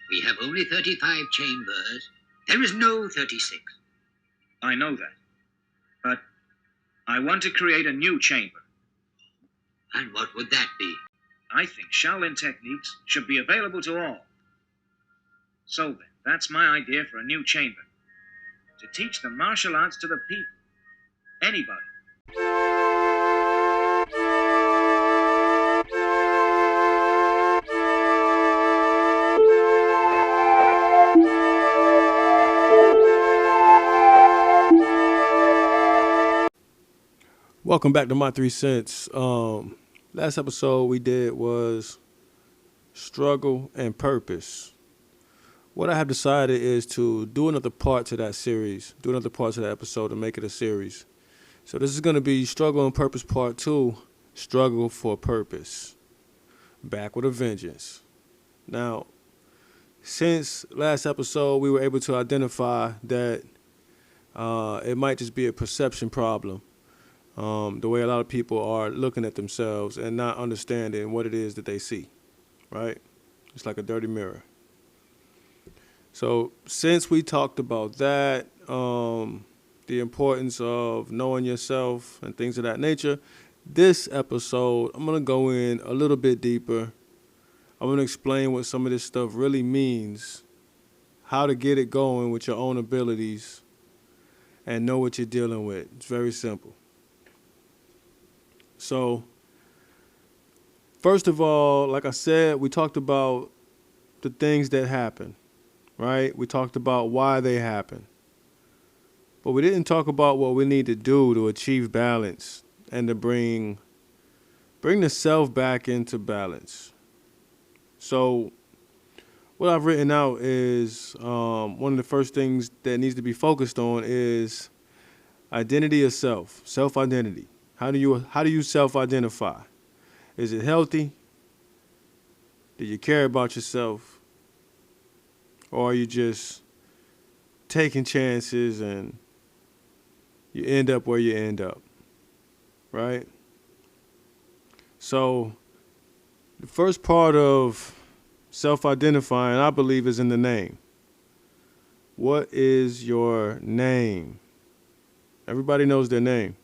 We have only 35 chambers. There is no 36. I know that. But I want to create a new chamber. And what would that be? I think Shaolin techniques should be available to all. So then, that's my idea for a new chamber. To teach the martial arts to the people. Anybody. Welcome back to My 3 Cents. Last episode we did was struggle and purpose. What I have decided is to do another part to that series, do another part to that episode and make it a series. So this is going to be struggle and purpose part 2, struggle for purpose. Back with a vengeance. Now, since last episode we were able to identify that it might just be a perception problem. The way a lot of people are looking at themselves and not understanding what it is that they see, right? It's like a dirty mirror. So since we talked about that, the importance of knowing yourself and things of that nature, this episode, I'm going to go in a little bit deeper. I'm going to explain what some of this stuff really means, how to get it going with your own abilities, and know what you're dealing with. It's very simple. So, first of all, like I said, we talked about the things that happen, right? We talked about why they happen. But we didn't talk about what we need to do to achieve balance and to bring the self back into balance. So, what I've written out is one of the first things that needs to be focused on is identity of self, self-identity. How do you self-identify? Is it healthy? Do you care about yourself? Or are you just taking chances and you end up where you end up, right? So the first part of self-identifying, I believe, is in the name. What is your name? Everybody knows their name.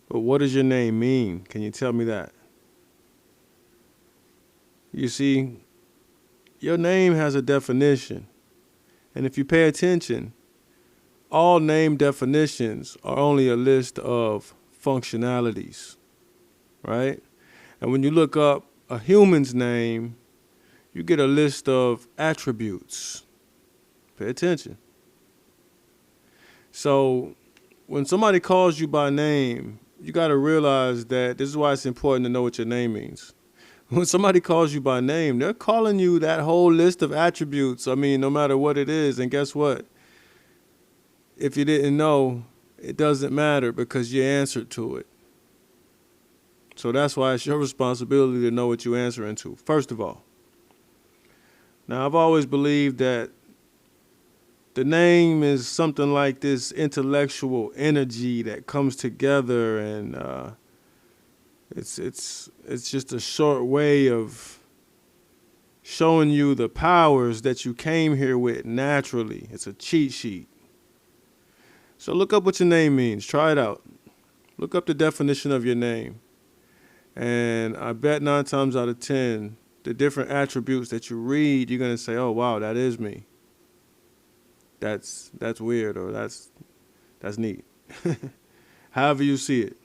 But what does your name mean? Can you tell me that? You see, your name has a definition. And if you pay attention, all name definitions are only a list of functionalities, right? And when you look up a human's name, you get a list of attributes. Pay attention. So when somebody calls you by name, you got to realize that this is why it's important to know what your name means. When somebody calls you by name, they're calling you that whole list of attributes. I mean, no matter what it is. And guess what? If you didn't know, it doesn't matter because you answered to it. So that's why it's your responsibility to know what you're answering to, first of all. Now, I've always believed that the name is something like this intellectual energy that comes together, and it's just a short way of showing you the powers that you came here with naturally. It's a cheat sheet. So look up what your name means. Try it out. Look up the definition of your name. And I bet 9 times out of 10, the different attributes that you read, you're going to say, oh, wow, that is me. That's weird, or that's neat. However you see it.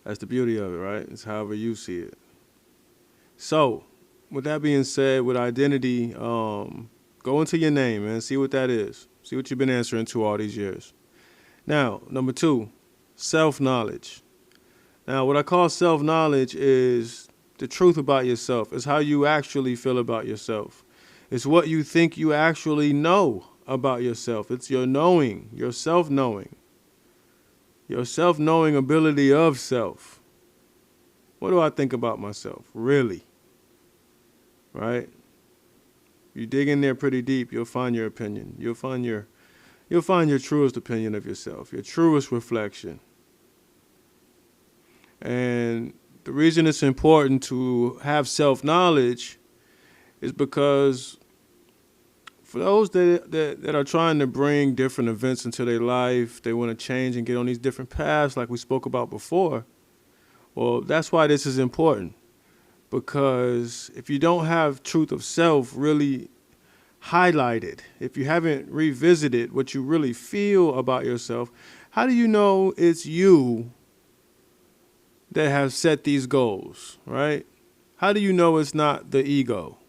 That's the beauty of it, right? It's however you see it. So, with that being said, with identity, go into your name and see what that is. See what you've been answering to all these years. Now, number 2, self-knowledge. Now, what I call self-knowledge is the truth about yourself. It's how you actually feel about yourself. It's what you think you actually know about yourself. It's your knowing, your self-knowing, your self-knowing ability of self. What do I think about myself, really? Right? You dig in there pretty deep, you'll find your opinion. You'll find your truest opinion of yourself, your truest reflection. And the reason it's important to have self-knowledge is because for those that are trying to bring different events into their life, they want to change and get on these different paths like we spoke about before. Well, that's why this is important. Because if you don't have truth of self really highlighted, if you haven't revisited what you really feel about yourself, how do you know it's you that have set these goals, right? How do you know it's not the ego?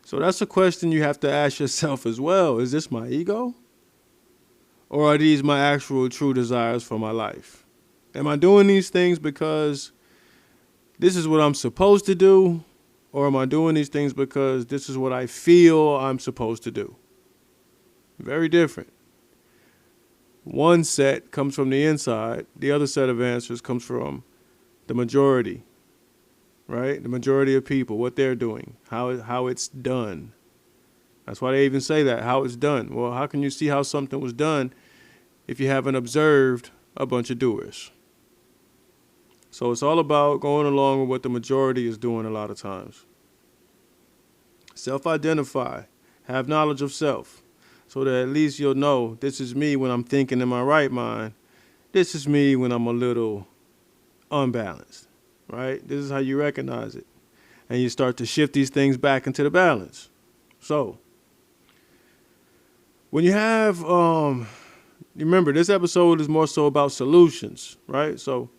So that's a question you have to ask yourself as well. Is this my ego? Or are these my actual true desires for my life? Am I doing these things because this is what I'm supposed to do? Or am I doing these things because this is what I feel I'm supposed to do? Very different. One set comes from the inside. The other set of answers comes from the majority, right? The majority of people, what they're doing, how it's done. That's why they even say that, how it's done. Well, how can you see how something was done if you haven't observed a bunch of doers? So it's all about going along with what the majority is doing a lot of times. Self-identify. Have knowledge of self. So that at least you'll know, this is me when I'm thinking in my right mind. This is me when I'm a little unbalanced, right? This is how you recognize it. And you start to shift these things back into the balance. So, when you have, remember, this episode is more so about solutions, right? So,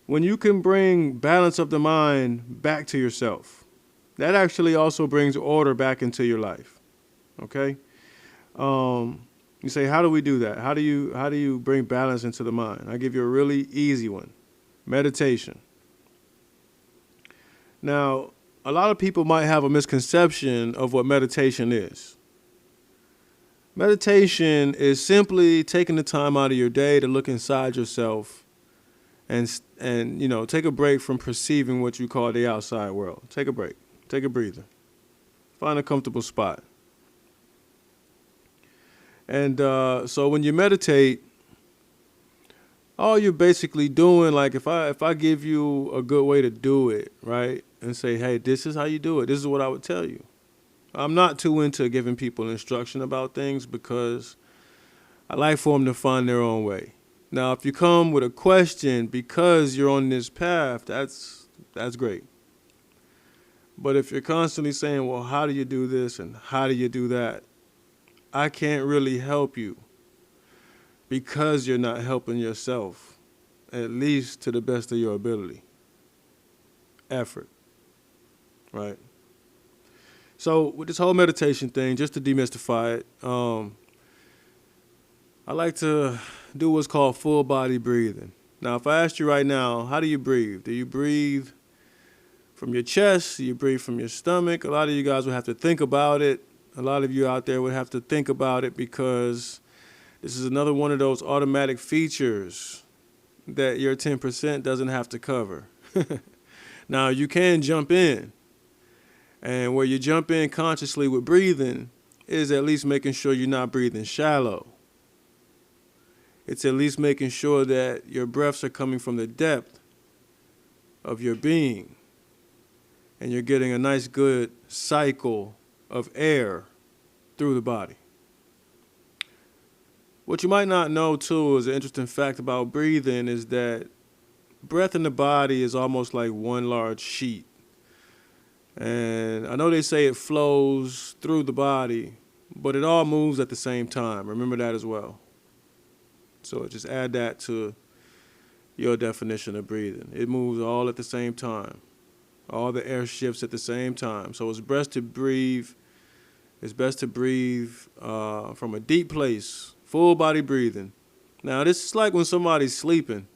when you can bring balance of the mind back to yourself, that actually also brings order back into your life, okay? You say, how do we do that? How do you bring balance into the mind? I give you a really easy one. Meditation. Now, a lot of people might have a misconception of what meditation is. Meditation is simply taking the time out of your day to look inside yourself and take a break from perceiving what you call the outside world. Take a break. Take a breather. Find a comfortable spot. And so when you meditate, all you're basically doing, like if I give you a good way to do it, right, and say, hey, this is how you do it, this is what I would tell you. I'm not too into giving people instruction about things because I like for them to find their own way. Now, if you come with a question because you're on this path, that's great. But if you're constantly saying, well, how do you do this and how do you do that? I can't really help you because you're not helping yourself, at least to the best of your ability. Effort, right? So with this whole meditation thing, just to demystify it, I like to do what's called full body breathing. Now, if I asked you right now, how do you breathe? Do you breathe from your chest? Do you breathe from your stomach? A lot of you guys would have to think about it. A lot of you out there would have to think about it because this is another one of those automatic features that your 10% doesn't have to cover. Now, you can jump in. And where you jump in consciously with breathing is at least making sure you're not breathing shallow. It's at least making sure that your breaths are coming from the depth of your being. And you're getting a nice, good cycle of air through the body. What you might not know, too, is an interesting fact about breathing is that breath in the body is almost like one large sheet. And I know they say it flows through the body, but it all moves at the same time. Remember that as well. So just add that to your definition of breathing. It moves all at the same time. All the air shifts at the same time. So it's best to breathe. It's best to breathe from a deep place, full body breathing. Now, this is like when somebody's sleeping.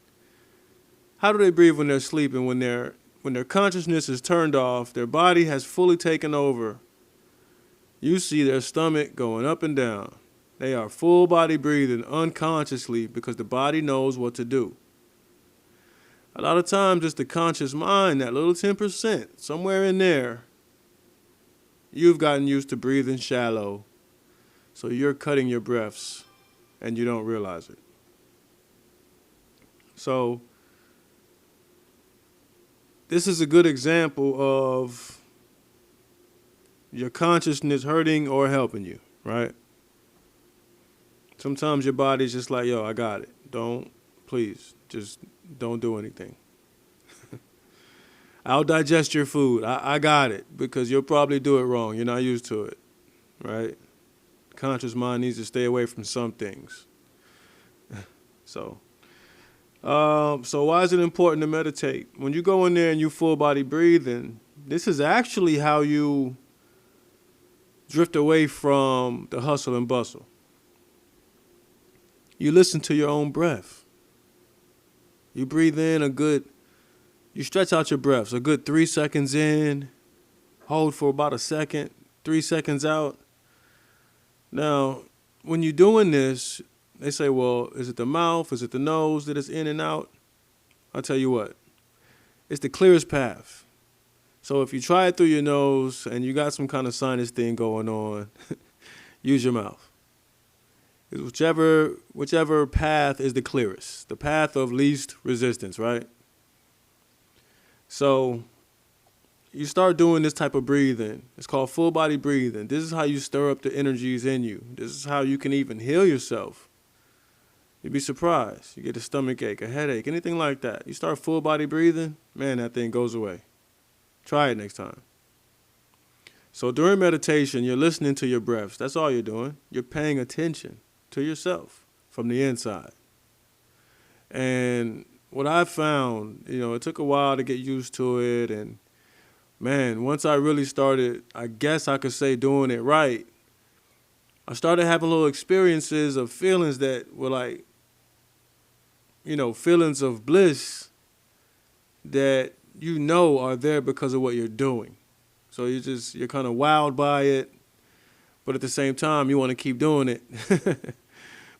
How do they breathe when they're sleeping? When their consciousness is turned off, their body has fully taken over. You see their stomach going up and down. They are full body breathing unconsciously because the body knows what to do. A lot of times it's the conscious mind, that little 10%, somewhere in there. You've gotten used to breathing shallow, so you're cutting your breaths and you don't realize it. So this is a good example of your consciousness hurting or helping you, right? Sometimes your body's just like, yo, I got it. Please, just don't do anything. I'll digest your food. I got it because you'll probably do it wrong. You're not used to it, right? Conscious mind needs to stay away from some things. So, so why is it important to meditate? When you go in there and you full body breathing, this is actually how you drift away from the hustle and bustle. You listen to your own breath. You breathe in you stretch out your breaths a good 3 seconds in, hold for about a second, 3 seconds out. Now, when you're doing this, they say, well, is it the mouth? Is it the nose that is in and out? I'll tell you what, it's the clearest path. So if you try it through your nose and you got some kind of sinus thing going on, use your mouth. Whichever path is the clearest, the path of least resistance, right? So you start doing this type of breathing. It's called full body breathing. This is how you stir up the energies in you. This is how you can even heal yourself. You'd be surprised. You get a stomach ache, a headache, anything like that. You start full body breathing, man, that thing goes away. Try it next time. So during meditation, you're listening to your breaths. That's all you're doing. You're paying attention to yourself from the inside. And what I found, it took a while to get used to it. And man, once I really started, I guess I could say doing it right, I started having little experiences of feelings that were like, feelings of bliss that are there because of what you're doing. So you're kind of wowed by it, but at the same time, you want to keep doing it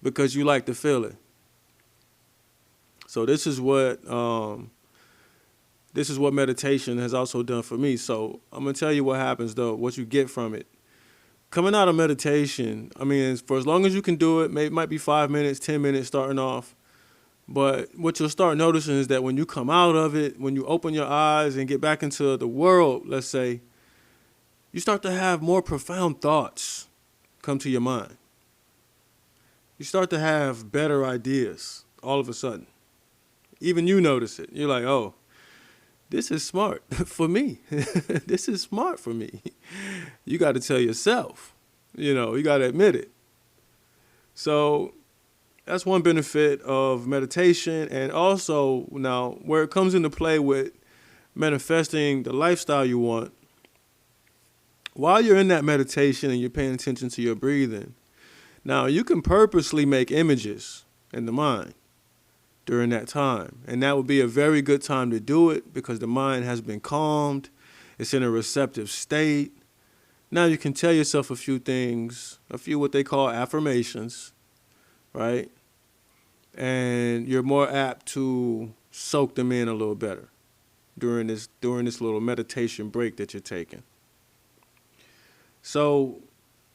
because you like the feeling. So this is what meditation has also done for me. So I'm gonna tell you what happens though, what you get from it. Coming out of meditation, for as long as you can do it, maybe it might be 5 minutes, 10 minutes starting off. But what you'll start noticing is that when you come out of it, when you open your eyes and get back into the world, let's say, you start to have more profound thoughts come to your mind. You start to have better ideas all of a sudden. Even you notice it. You're like, oh, this is smart for me. This is smart for me. You got to tell yourself, you got to admit it. So that's one benefit of meditation. And also now where it comes into play with manifesting the lifestyle you want, while you're in that meditation and you're paying attention to your breathing, now you can purposely make images in the mind during that time. And that would be a very good time to do it because the mind has been calmed. It's in a receptive state. Now you can tell yourself a few things, a few what they call affirmations, right? And you're more apt to soak them in a little better during this little meditation break that you're taking. So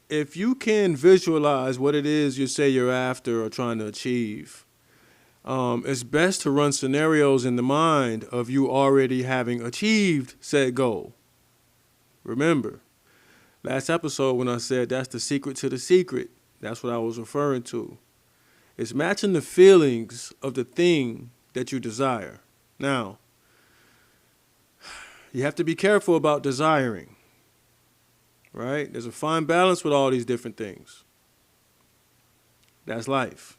if you can visualize what it is you say you're after or trying to achieve, it's best to run scenarios in the mind of you already having achieved said goal. Remember, last episode when I said that's the secret to the secret, that's what I was referring to. It's matching the feelings of the thing that you desire. Now, you have to be careful about desiring, right? There's a fine balance with all these different things. That's life.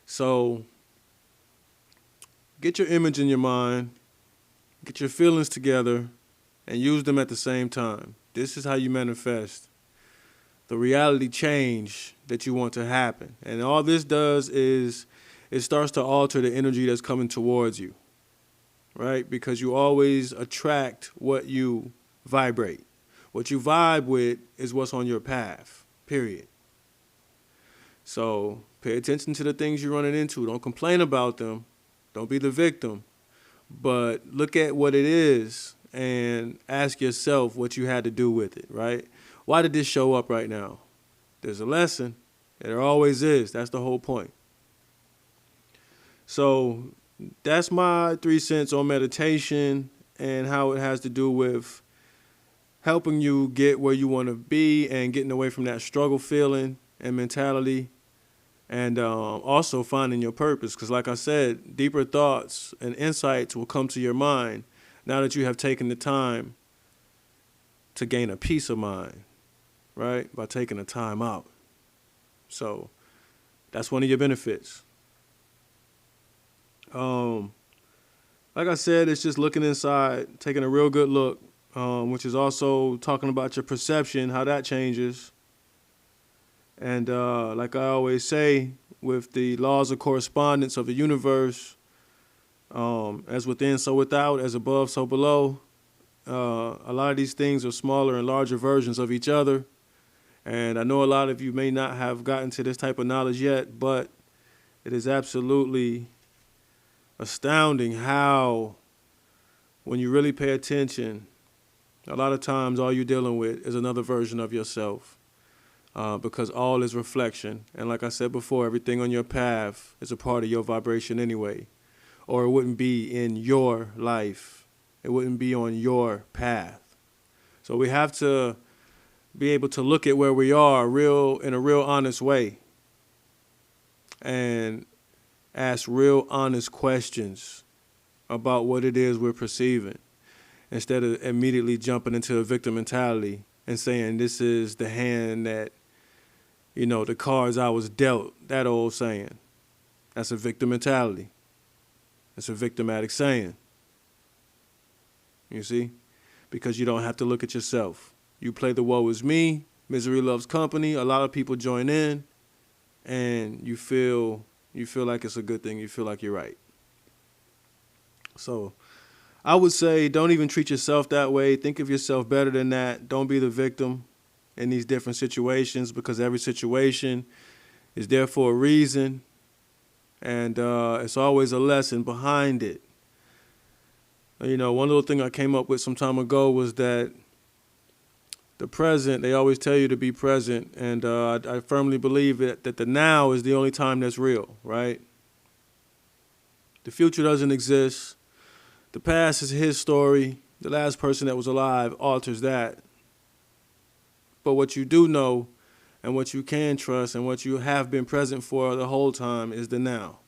So get your image in your mind, get your feelings together, and use them at the same time. This is how you manifest the reality change that you want to happen. And all this does is it starts to alter the energy that's coming towards you, right? Because you always attract what you vibrate. What you vibe with is what's on your path, period. So pay attention to the things you're running into. Don't complain about them. Don't be the victim. But look at what it is and ask yourself what you had to do with it, right? Why did this show up right now? There's a lesson. There always is. That's the whole point. So that's my 3 cents on meditation and how it has to do with helping you get where you want to be and getting away from that struggle feeling and mentality, and also finding your purpose. Because, like I said, deeper thoughts and insights will come to your mind now that you have taken the time to gain a peace of mind, right? By taking the time out. So that's one of your benefits. Like I said, it's just looking inside, taking a real good look, which is also talking about your perception, how that changes. And like I always say, with the laws of correspondence of the universe, as within, so without, as above, so below, a lot of these things are smaller and larger versions of each other. And I know a lot of you may not have gotten to this type of knowledge yet, but it is absolutely astounding how, when you really pay attention, a lot of times all you're dealing with is another version of yourself, because all is reflection. And like I said before, everything on your path is a part of your vibration anyway, or it wouldn't be in your life. It wouldn't be on your path. So we have to be able to look at where we are in a real honest way and ask real honest questions about what it is we're perceiving, instead of immediately jumping into a victim mentality and saying, this is the hand that, the cards I was dealt, that old saying. That's a victim mentality. It's a victimatic saying. You see? Because you don't have to look at yourself. You play the woe is me, misery loves company. A lot of people join in, and you feel like it's a good thing. You feel like you're right. So I would say don't even treat yourself that way. Think of yourself better than that. Don't be the victim in these different situations, because every situation is there for a reason, and it's always a lesson behind it. One little thing I came up with some time ago was that the present, they always tell you to be present, and I firmly believe that the now is the only time that's real, right? The future doesn't exist. The past is his story. The last person that was alive alters that. But what you do know, and what you can trust, and what you have been present for the whole time is the now.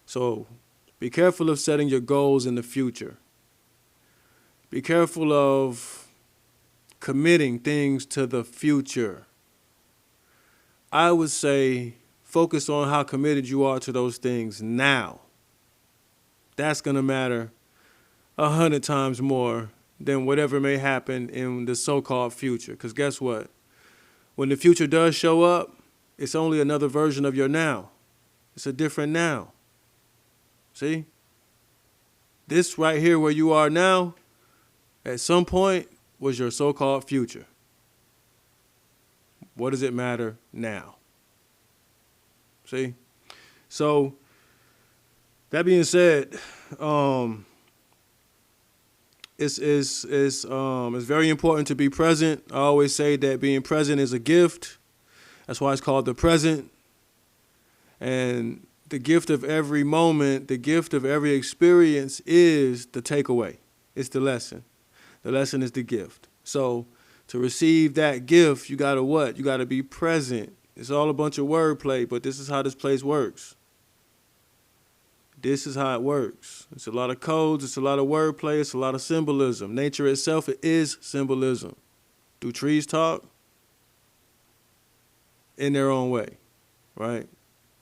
So be careful of setting your goals in the future. Be careful of committing things to the future. I would say focus on how committed you are to those things now. That's going to matter 100 times more than whatever may happen in the so-called future. Because guess what? When the future does show up, it's only another version of your now. It's a different now. See? This right here where you are now, at some point, was your so-called future. What does it matter now? See? So, that being said, it's very important to be present. I always say that being present is a gift. That's why it's called the present. And the gift of every moment, the gift of every experience is the takeaway. It's the lesson. The lesson is the gift. So to receive that gift, you got to what? You got to be present. It's all a bunch of wordplay, but this is how this place works. This is how it works. It's a lot of codes. It's a lot of wordplay. It's a lot of symbolism. Nature itself, it is symbolism. Do trees talk? In their own way, right?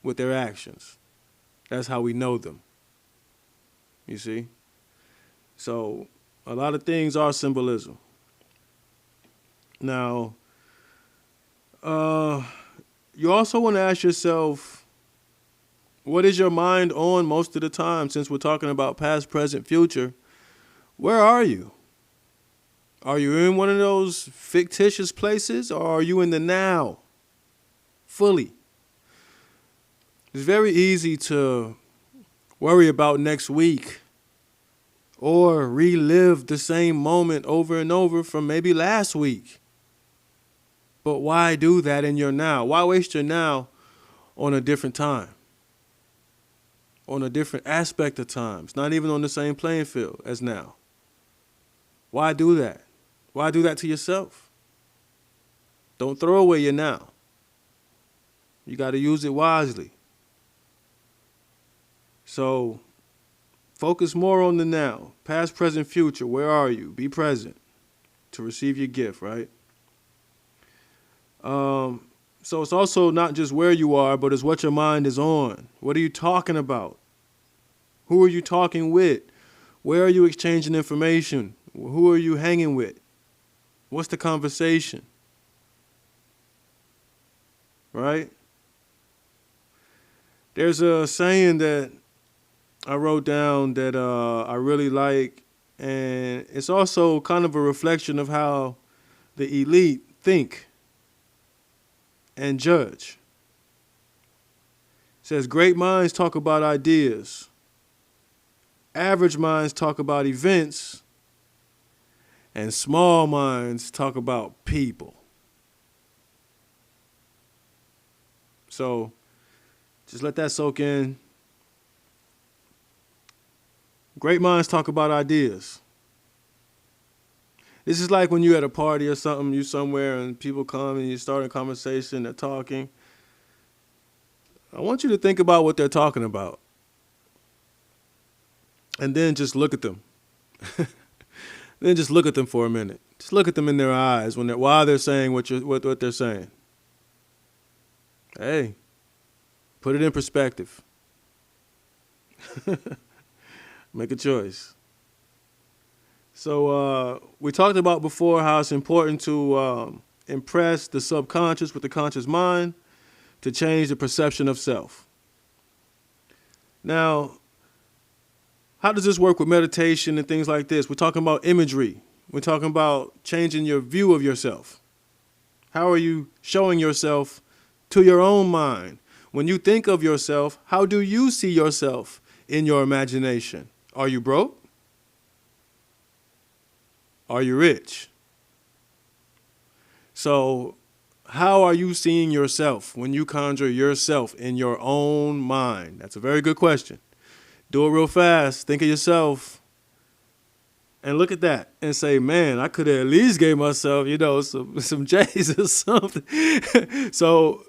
With their actions. That's how we know them. You see? So a lot of things are symbolism. Now, you also want to ask yourself, what is your mind on most of the time? Since we're talking about past, present, future, where are you? Are you in one of those fictitious places, or are you in the now? Fully. It's very easy to worry about next week or relive the same moment over and over from maybe last week. But why do that in your now? Why waste your now on a different time? On a different aspect of time. It's not even on the same playing field as now. Why do that? Why do that to yourself? Don't throw away your now. You got to use it wisely. So focus more on the now. Past, present, future. Where are you? Be present to receive your gift, right? So it's also not just where you are, but it's what your mind is on. What are you talking about? Who are you talking with? Where are you exchanging information? Who are you hanging with? What's the conversation? Right? There's a saying that I wrote down that I really like, and it's also kind of a reflection of how the elite think and judge. It says, great minds talk about ideas. Average minds talk about events. And small minds talk about people. So just let that soak in. Great minds talk about ideas. This is like when you're at a party or something, you somewhere and people come and you start a conversation, they're talking. I want you to think about what they're talking about. And then just look at them. Then just look at them for a minute. Just look at them in their eyes while they're saying what they're saying. Hey, put it in perspective. Make a choice. So we talked about before how it's important to impress the subconscious with the conscious mind to change the perception of self. Now, how does this work with meditation and things like this? We're talking about imagery. We're talking about changing your view of yourself. How are you showing yourself to your own mind? When you think of yourself, how do you see yourself in your imagination? Are you broke? Are you rich? So how are you seeing yourself when you conjure yourself in your own mind? That's a very good question. Do it real fast. Think of yourself. And look at that and say, man, I could have at least gave myself, some J's or something. So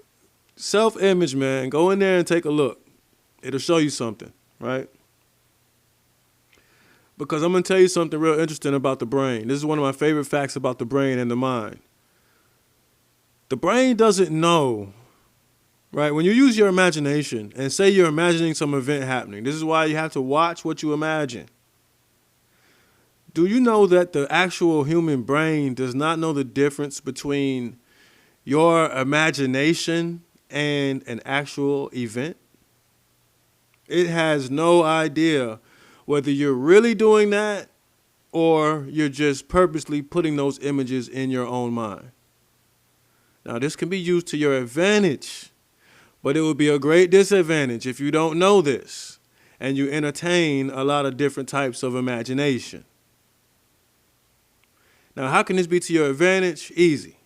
self-image, man, go in there and take a look. It'll show you something, right? Because I'm going to tell you something real interesting about the brain. This is one of my favorite facts about the brain and the mind. The brain doesn't know, right? When you use your imagination and say you're imagining some event happening, this is why you have to watch what you imagine. Do you know that the actual human brain does not know the difference between your imagination and an actual event? It has no idea whether you're really doing that or you're just purposely putting those images in your own mind. Now, this can be used to your advantage, but it would be a great disadvantage if you don't know this and you entertain a lot of different types of imagination. Now, how can this be to your advantage? Easy.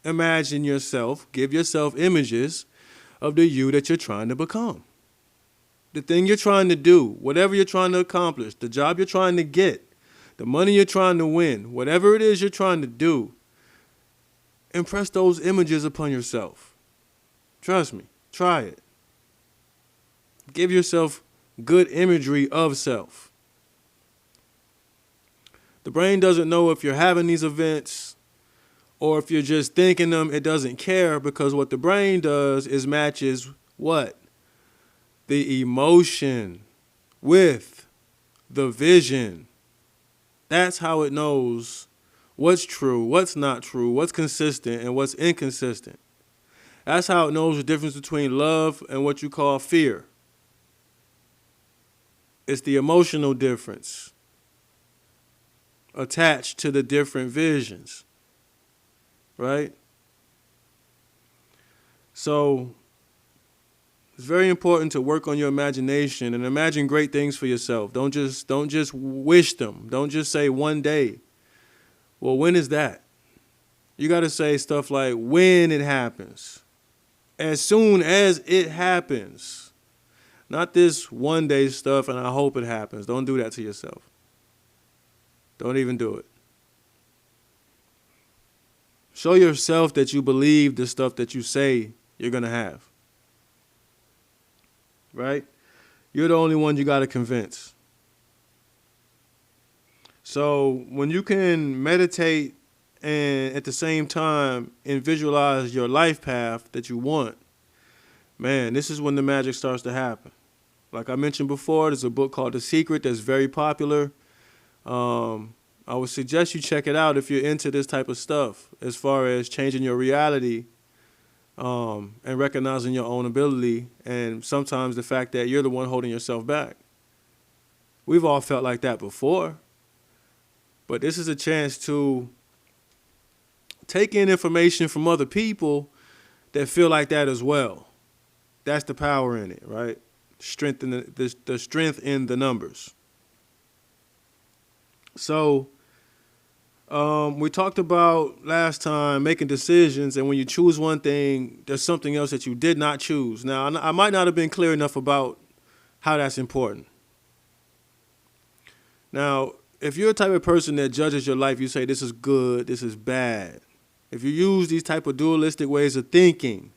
Imagine yourself, give yourself images of the you that you're trying to become. The thing you're trying to do, whatever you're trying to accomplish, the job you're trying to get, the money you're trying to win, whatever it is you're trying to do, impress those images upon yourself. Trust me, try it. Give yourself good imagery of self. The brain doesn't know if you're having these events or if you're just thinking them. It doesn't care because what the brain does is matches what? The emotion with the vision. That's how it knows what's true, what's not true, what's consistent, and what's inconsistent. That's how it knows the difference between love and what you call fear. It's the emotional difference attached to the different visions, right? So it's very important to work on your imagination and imagine great things for yourself. Don't just wish them. Don't just say one day. Well, when is that? You got to say stuff like when it happens. As soon as it happens. Not this one day stuff and I hope it happens. Don't do that to yourself. Don't even do it. Show yourself that you believe the stuff that you say you're going to have. Right? You're the only one you got to convince. So when you can meditate and at the same time and visualize your life path that you want, man, this is when the magic starts to happen. Like I mentioned before, there's a book called The Secret that's very popular. I would suggest you check it out if you're into this type of stuff as far as changing your reality and recognizing your own ability and sometimes the fact that you're the one holding yourself back. We've all felt like that before. But this is a chance to take in information from other people that feel like that as well. That's the power in it, right? Strength in the strength in the numbers. So we talked about last time making decisions, and when you choose one thing, there's something else that you did not choose. Now, I might not have been clear enough about how that's important. Now, if you're a type of person that judges your life, you say this is good, this is bad. If you use these type of dualistic ways of thinking,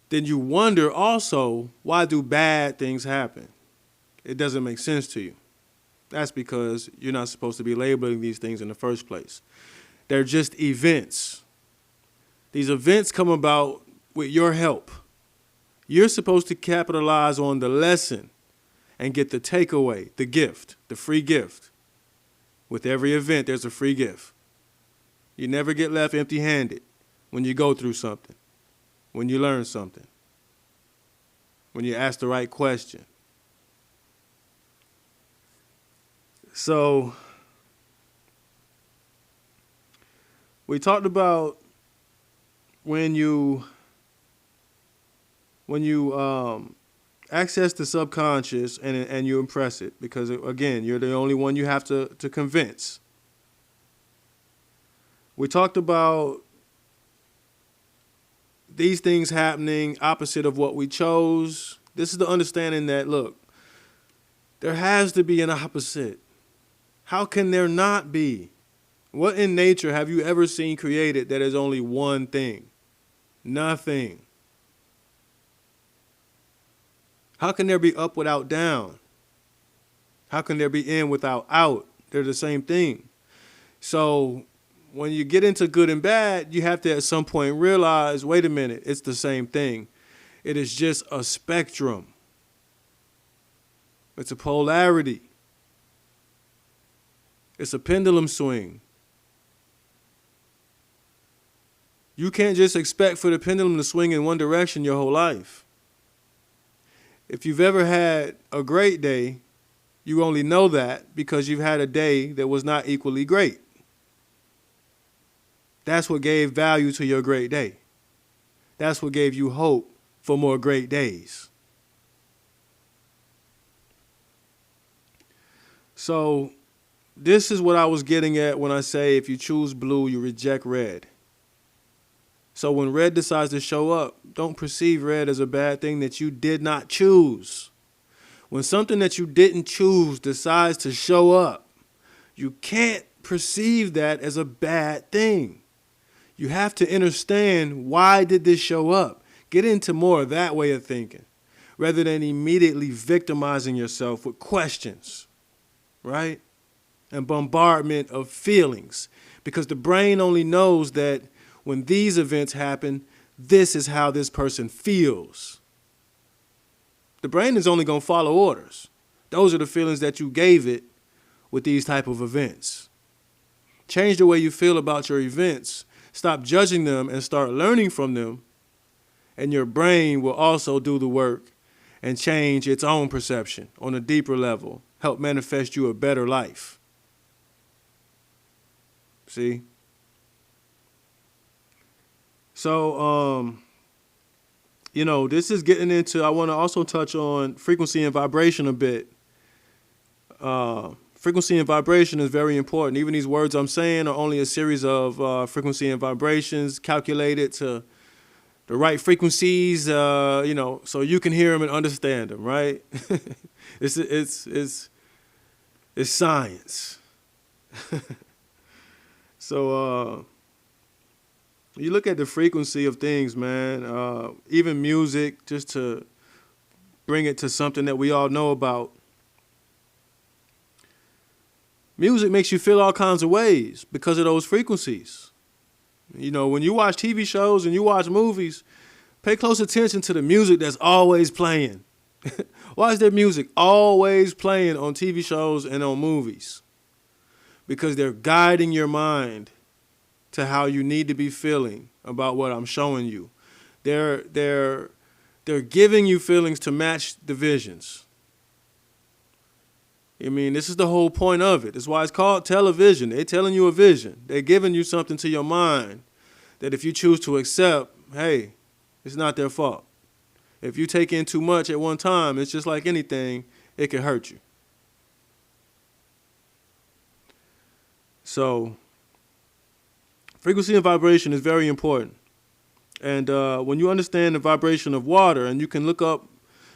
then you wonder also, why do bad things happen? It doesn't make sense to you. That's because you're not supposed to be labeling these things in the first place. They're just events. These events come about with your help. You're supposed to capitalize on the lesson and get the takeaway, the gift, the free gift. With every event, there's a free gift. You never get left empty-handed when you go through something, when you learn something, when you ask the right question. So, we talked about when you access the subconscious and you impress it, because again, you're the only one you have to convince. We talked about these things happening opposite of what we chose. This is the understanding that, look, there has to be an opposite. How can there not be? What in nature have you ever seen created that is only one thing? Nothing. How can there be up without down? How can there be in without out? They're the same thing. So when you get into good and bad, you have to at some point realize, wait a minute, it's the same thing. It is just a spectrum. It's a polarity. It's a pendulum swing. You can't just expect for the pendulum to swing in one direction your whole life. If you've ever had a great day, you only know that because you've had a day that was not equally great. That's what gave value to your great day. That's what gave you hope for more great days. So this is what I was getting at when I say if you choose blue, you reject red. So when red decides to show up, don't perceive red as a bad thing that you did not choose. When something that you didn't choose decides to show up, you can't perceive that as a bad thing. You have to understand, why did this show up? Get into more of that way of thinking rather than immediately victimizing yourself with questions, right? And bombardment of feelings, because the brain only knows that when these events happen, this is how this person feels. The brain is only going to follow orders. Those are the feelings that you gave it with these type of events. Change the way you feel about your events. Stop judging them and start learning from them. And your brain will also do the work and change its own perception on a deeper level. Help manifest you a better life. See? So, this is getting into, I want to also touch on frequency and vibration a bit. Frequency and vibration is very important. Even these words I'm saying are only a series of frequency and vibrations calculated to the right frequencies, so you can hear them and understand them, right? It's science. So, You look at the frequency of things, man. Even music, just to bring it to something that we all know about. Music makes you feel all kinds of ways because of those frequencies. You know, when you watch TV shows and you watch movies, pay close attention to the music that's always playing. Why is there music always playing on TV shows and on movies? Because they're guiding your mind to how you need to be feeling about what I'm showing you. They're giving you feelings to match the visions. I mean, this is the whole point of it. That's why it's called television. They're telling you a vision. They're giving you something to your mind that if you choose to accept, hey, it's not their fault. If you take in too much at one time, it's just like anything, it can hurt you. So, frequency and vibration is very important. And when you understand the vibration of water, and you can look up,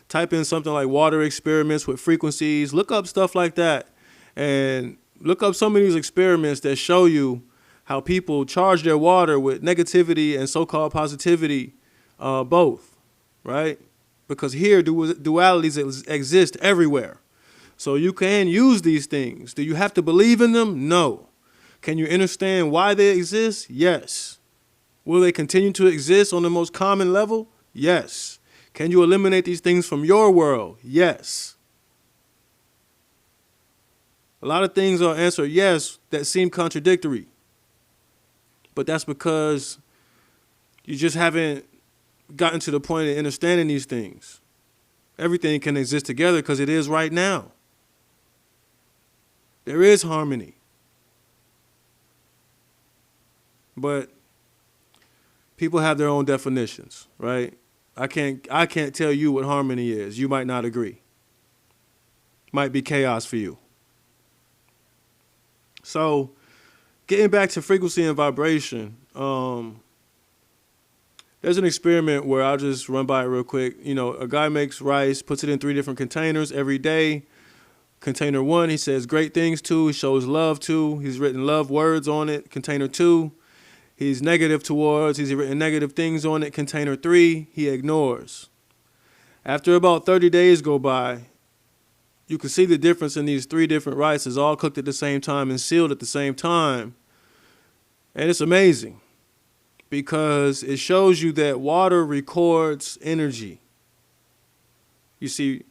type in something like water experiments with frequencies, look up stuff like that, and look up some of these experiments that show you how people charge their water with negativity and so-called positivity, both, right? Because here dualities exist everywhere. So you can use these things. Do you have to believe in them? No. Can you understand why they exist? Yes. Will they continue to exist on the most common level? Yes. Can you eliminate these things from your world? Yes. A lot of things are answered yes that seem contradictory. But that's because you just haven't gotten to the point of understanding these things. Everything can exist together because it is right now. There is harmony. But people have their own definitions, right? I can't tell you what harmony is. You might not agree. Might be chaos for you. So, getting back to frequency and vibration, there's an experiment where I'll just run by it real quick. You know, a guy makes rice, puts it in 3 different containers every day. Container 1, he says great things to, he shows love to, he's written love words on it. Container 2, he's negative towards, he's written negative things on it. Container 3, he ignores. After about 30 days go by, you can see the difference in these 3 different rices, all cooked at the same time and sealed at the same time. And it's amazing because it shows you that water records energy. You see,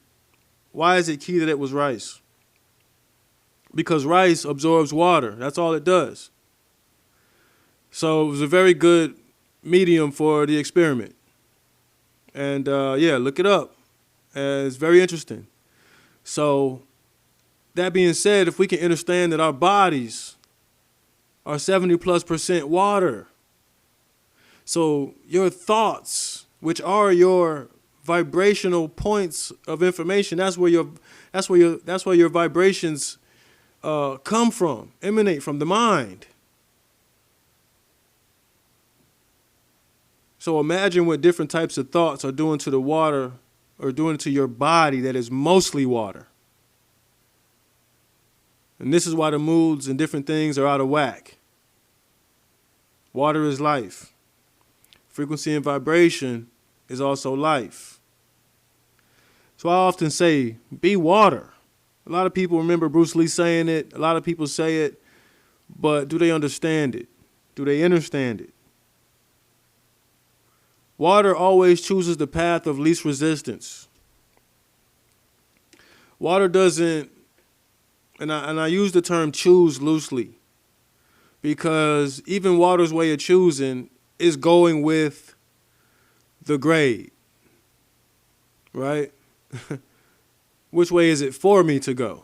why is it key that it was rice? Because rice absorbs water. That's all it does. So it was a very good medium for the experiment. And yeah, look it up. It's very interesting. So that being said, if we can understand that our bodies are 70+% water, so your thoughts, which are your vibrational points of information, that's where your vibrations come from, emanate from the mind. So imagine what different types of thoughts are doing to the water or doing to your body that is mostly water. And this is why the moods and different things are out of whack. Water is life. Frequency and vibration is also life. So I often say, be water. A lot of people remember Bruce Lee saying it. A lot of people say it. But do they understand it? Do they understand it? Water always chooses the path of least resistance. Water doesn't, and I use the term choose loosely, because even water's way of choosing is going with the grade, right? Which way is it for me to go?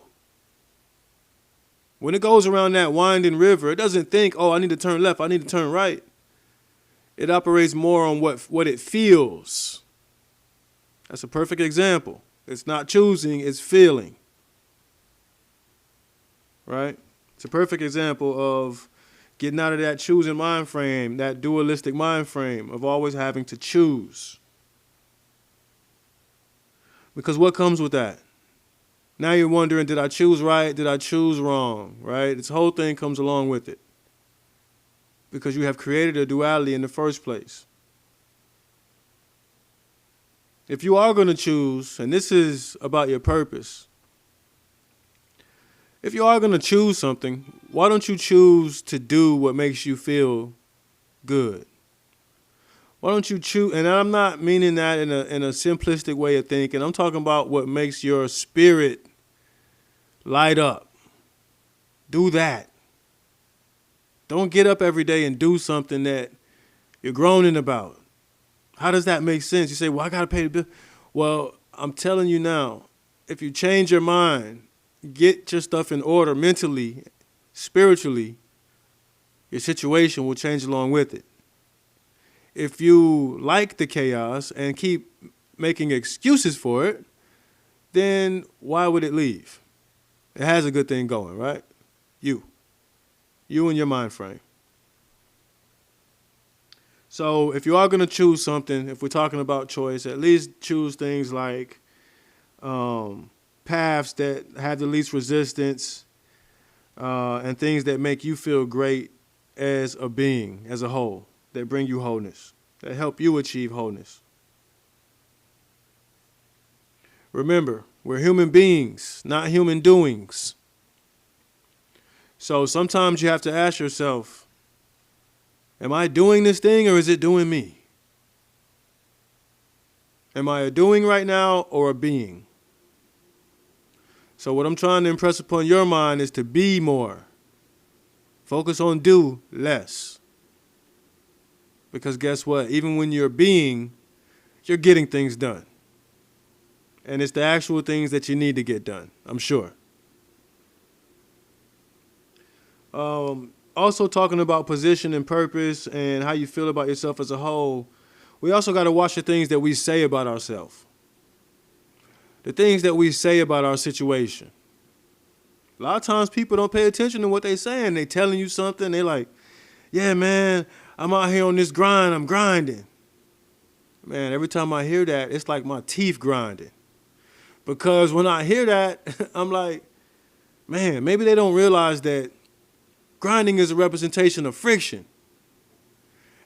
When it goes around that winding river, it doesn't think, oh, I need to turn left, I need to turn right. It operates more on what it feels. That's a perfect example. It's not choosing, it's feeling. Right? It's a perfect example of getting out of that choosing mind frame, that dualistic mind frame of always having to choose. Because what comes with that? Now you're wondering, did I choose right? Did I choose wrong? Right? This whole thing comes along with it. because you have created a duality in the first place. If you are going to choose, and this is about your purpose, if you are going to choose something, why don't you choose to do what makes you feel good? Why don't you choose? And I'm not meaning that in a simplistic way of thinking. I'm talking about what makes your spirit light up. Do that. Don't get up every day and do something that you're groaning about. How does that make sense? You say, well, I got to pay the bill. Well, I'm telling you now, if you change your mind, get your stuff in order mentally, spiritually, your situation will change along with it. If you like the chaos and keep making excuses for it, then why would it leave? It has a good thing going, right? You and your mind frame. So if you are going to choose something, if we're talking about choice, at least choose things like paths that have the least resistance and things that make you feel great as a being, as a whole, that bring you wholeness, that help you achieve wholeness. Remember, we're human beings, not human doings. So sometimes you have to ask yourself, am I doing this thing or is it doing me? Am I a doing right now or a being? So what I'm trying to impress upon your mind is to be more. Focus on do less. Because guess what? Even when you're being, you're getting things done. And it's the actual things that you need to get done, I'm sure. Also talking about position and purpose and how you feel about yourself as a whole, we also got to watch the things that we say about ourselves. The things that we say about our situation. A lot of times people don't pay attention to what they're saying. They telling you something. They like, yeah, man, I'm out here on this grind. I'm grinding. Man, every time I hear that, it's like my teeth grinding. Because when I hear that, I'm like, man, maybe they don't realize that grinding is a representation of friction.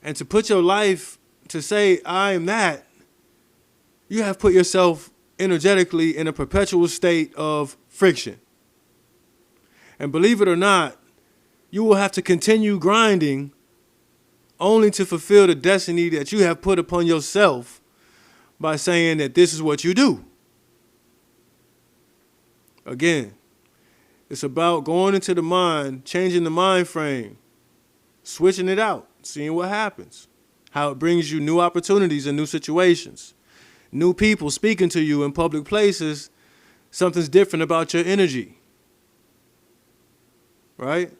And to put your life, to say, I am that, you have put yourself energetically in a perpetual state of friction. And believe it or not, you will have to continue grinding only to fulfill the destiny that you have put upon yourself by saying that this is what you do. Again, it's about going into the mind, changing the mind frame, switching it out, seeing what happens, how it brings you new opportunities and new situations, new people speaking to you in public places. Something's different about your energy, right?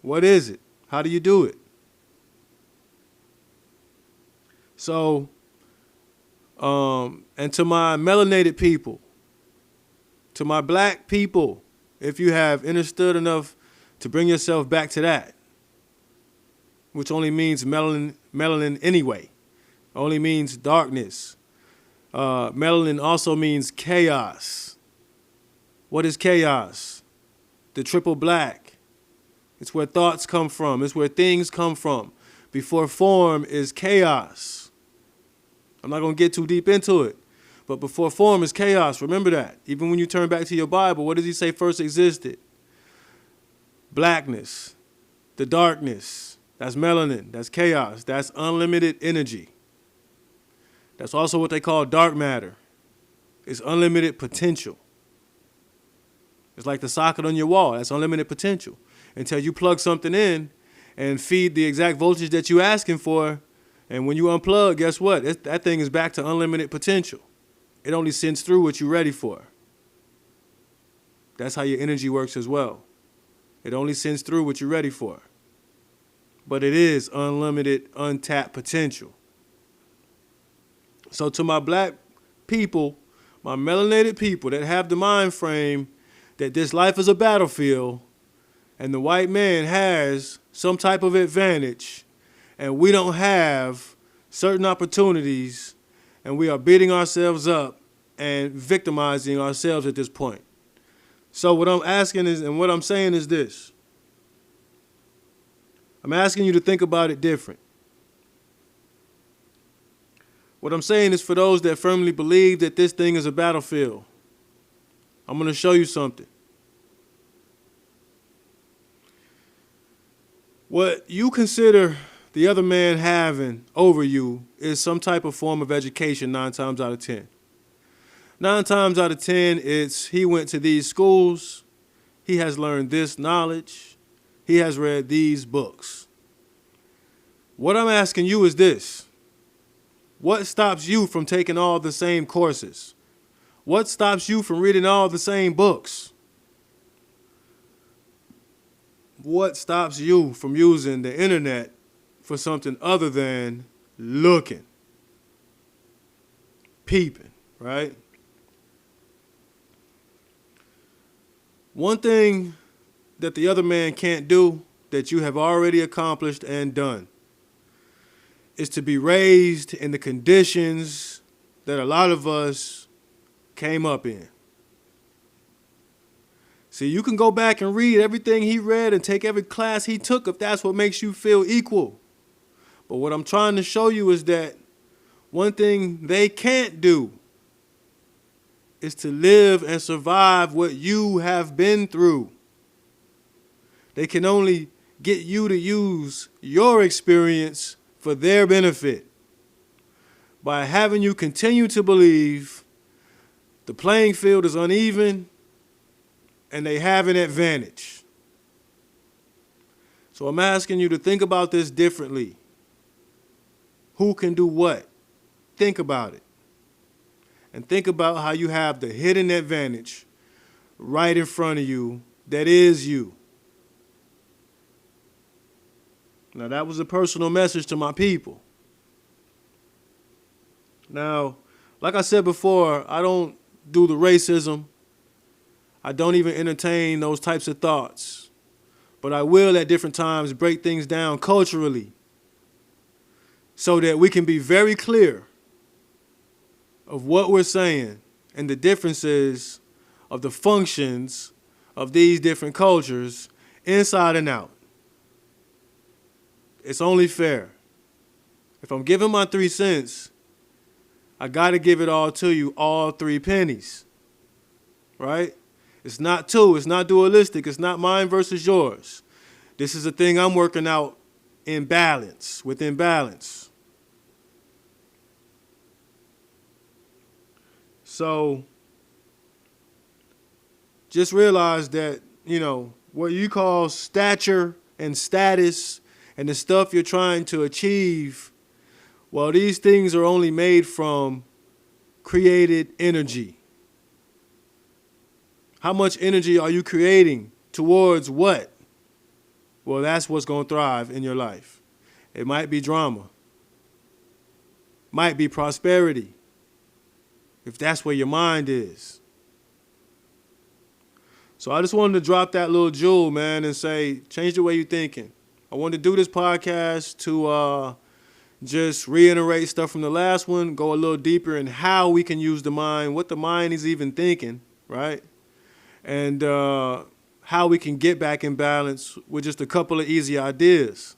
What is it? How do you do it? So, and to my melanated people, to my black people, if you have understood enough to bring yourself back to that, which only means melanin anyway, only means darkness. Melanin also means chaos. What is chaos? The triple black. It's where thoughts come from. It's where things come from. Before form is chaos. I'm not going to get too deep into it. But before form is chaos. Remember that. Even when you turn back to your Bible, what does he say first existed? Blackness. The darkness. That's melanin. That's chaos. That's unlimited energy. That's also what they call dark matter. It's unlimited potential. It's like the socket on your wall. That's unlimited potential. Until you plug something in and feed the exact voltage that you're asking for. And when you unplug, guess what? That thing is back to unlimited potential. It only sends through what you're ready for. That's how your energy works as well. It only sends through what you're ready for. But it is unlimited, untapped potential. So to my black people, my melanated people that have the mind frame that this life is a battlefield and the white man has some type of advantage and we don't have certain opportunities and we are beating ourselves up and victimizing ourselves at this point. So what I'm asking is, and what I'm saying is this. I'm asking you to think about it different. What I'm saying is for those that firmly believe that this thing is a battlefield. I'm going to show you something. What you consider the other man having over you is some type of form of education 9 times out of 10. 9 times out of 10, it's he went to these schools, he has learned this knowledge, he has read these books. What I'm asking you is this. What stops you from taking all the same courses? What stops you from reading all the same books? What stops you from using the internet for something other than looking, peeping, right? One thing that the other man can't do that you have already accomplished and done is to be raised in the conditions that a lot of us came up in. See, you can go back and read everything he read and take every class he took if that's what makes you feel equal. But what I'm trying to show you is that one thing they can't do is to live and survive what you have been through. They can only get you to use your experience for their benefit by having you continue to believe the playing field is uneven and they have an advantage. So I'm asking you to think about this differently. Who can do what? Think about it. And think about how you have the hidden advantage right in front of you that is you. Now, that was a personal message to my people. Now, like I said before, I don't do the racism. I don't even entertain those types of thoughts. But I will at different times break things down culturally so that we can be very clear of what we're saying and the differences of the functions of these different cultures inside and out. It's only fair. If I'm giving my 3 cents, I got to give it all to you, all 3 pennies. Right? It's not 2. It's not dualistic. It's not mine versus yours. This is a thing I'm working out in balance, within balance. So just realize that, what you call stature and status and the stuff you're trying to achieve, well, these things are only made from created energy. How much energy are you creating towards what? Well, that's what's going to thrive in your life. It might be drama. Might be prosperity, if that's where your mind is. So I just wanted to drop that little jewel, man, and say, change the way you're thinking. I wanted to do this podcast to just reiterate stuff from the last one, go a little deeper in how we can use the mind, what the mind is even thinking, right? And how we can get back in balance with just a couple of easy ideas.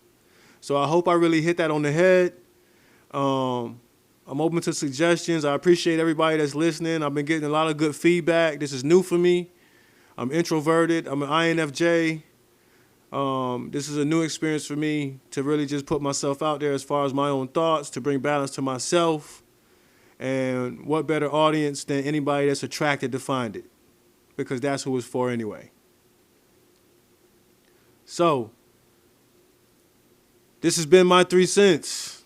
So I hope I really hit that on the head. I'm open to suggestions. I appreciate everybody that's listening. I've been getting a lot of good feedback. This is new for me. I'm introverted. I'm an INFJ. This is a new experience for me to really just put myself out there as far as my own thoughts, to bring balance to myself. And what better audience than anybody that's attracted to find it? Because that's who it's for anyway. So, this has been my 3 cents.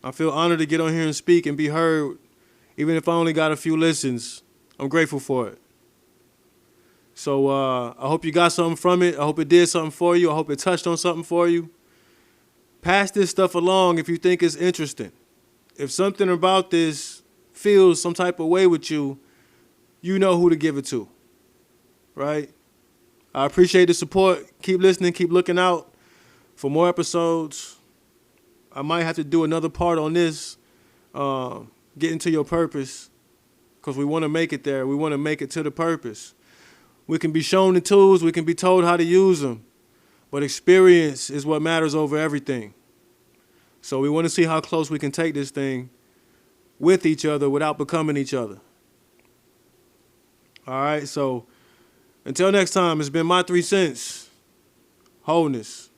I feel honored to get on here and speak and be heard, even if I only got a few listens. I'm grateful for it. So I hope you got something from it. I hope it did something for you. I hope it touched on something for you. Pass this stuff along if you think it's interesting. If something about this feels some type of way with you, you know who to give it to, right? I appreciate the support. Keep listening. Keep looking out for more episodes. I might have to do another part on this, getting to your purpose, because we want to make it there. We want to make it to the purpose. We can be shown the tools. We can be told how to use them. But experience is what matters over everything. So we want to see how close we can take this thing with each other without becoming each other. All right, so until next time, it's been my 3 cents. Wholeness.